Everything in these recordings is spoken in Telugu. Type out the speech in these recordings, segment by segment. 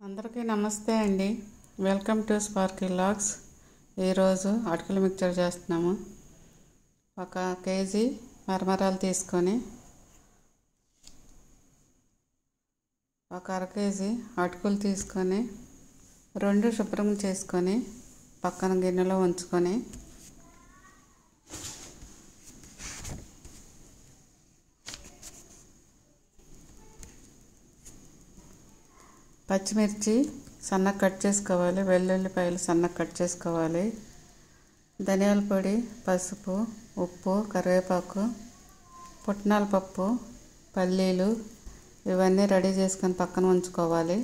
అందరికీ నమస్తే అండి. Welcome to Sparky vlogs. ఈరోజు అటుకుల మిక్చర్ చేస్తున్నాము. 1 కేజీ మరమరాలు తీసుకొని 1 అర కేజీ అటుకులు తీసుకొని 2 శుభ్రం చేసుకొని పక్కన గిన్నెలో ఉంచుకొని పచ్చిమిర్చి సన్నగా కట్ చేసుకోవాలి, వెల్లుల్లిపాయలు సన్నగా కట్ చేసుకోవాలి, ధనియాల పొడి, పసుపు, ఉప్పు, కరివేపాకు, పుట్నాల పప్పు, పల్లీలు ఇవన్నీ రెడీ చేసుకొని పక్కన ఉంచుకోవాలి.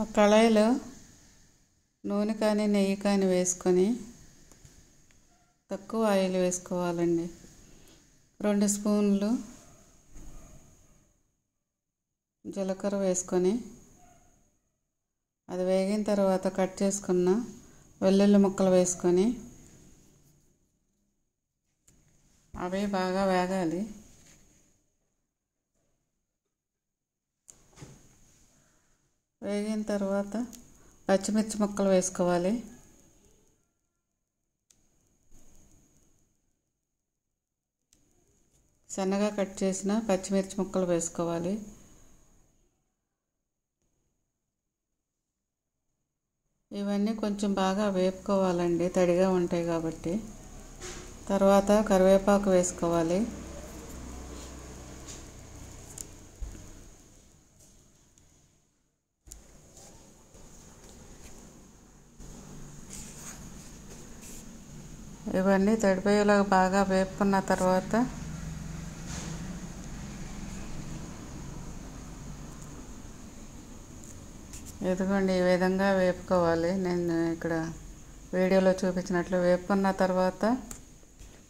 ఒక కళాయిలో నూనె కానీ నెయ్యి కానీ వేసుకొని తక్కువ ఆయిల్ వేసుకోవాలండి. 2 స్పూన్లు జీలకర్ర వేసుకొని అది వేగిన తర్వాత కట్ చేసుకున్న వెల్లుల్లి ముక్కలు వేసుకొని అవి బాగా వేగాలి. వేగిన తర్వాత పచ్చిమిర్చి ముక్కలు వేసుకోవాలి. సన్నగా కట్ చేసిన పచ్చిమిర్చి ముక్కలు వేసుకోవాలి. ఇవన్నీ కొంచెం బాగా వేపుకోవాలండి, తడిగా ఉంటాయి కాబట్టి. తర్వాత కరివేపాకు వేసుకోవాలి. ఇవన్నీ తడిపోయేలాగా బాగా వేపుకున్న తర్వాత ఇదిగోండి ఈ విధంగా వేపుకోవాలి. నేను ఇక్కడ వీడియోలో చూపించినట్లు వేపుకున్న తర్వాత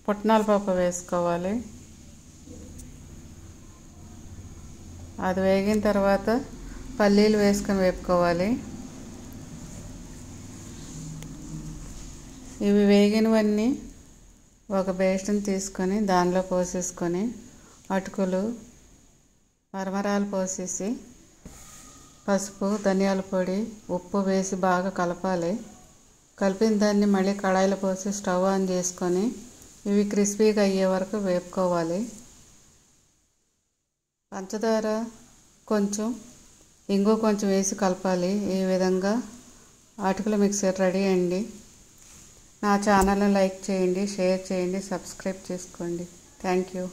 పుట్నాల పప్పు వేసుకోవాలి. అది వేగిన తర్వాత పల్లీలు వేసుకొని వేపుకోవాలి. ఇవి వేగినవన్నీ ఒక బేషన్ తీసుకొని దానిలో పోసేసుకొని అటుకులు మరమరాలు పోసేసి పసుపు, ధనియాల పొడి, ఉప్పు వేసి బాగా కలపాలి. కలిపిన దాన్ని మళ్ళీ కడాయిలో పోసి స్టవ్ ఆన్ చేసుకొని ఇవి క్రిస్పీగా అయ్యే వరకు వేపుకోవాలి. పంచదార కొంచెం, ఇంగు కొంచెం వేసి కలపాలి. ఈ విధంగా అటుకుల మిక్సర్ రెడీ అండి. నా ఛానల్ని లైక్ చేయండి, షేర్ చేయండి, సబ్స్క్రైబ్ చేసుకోండి. Thank you.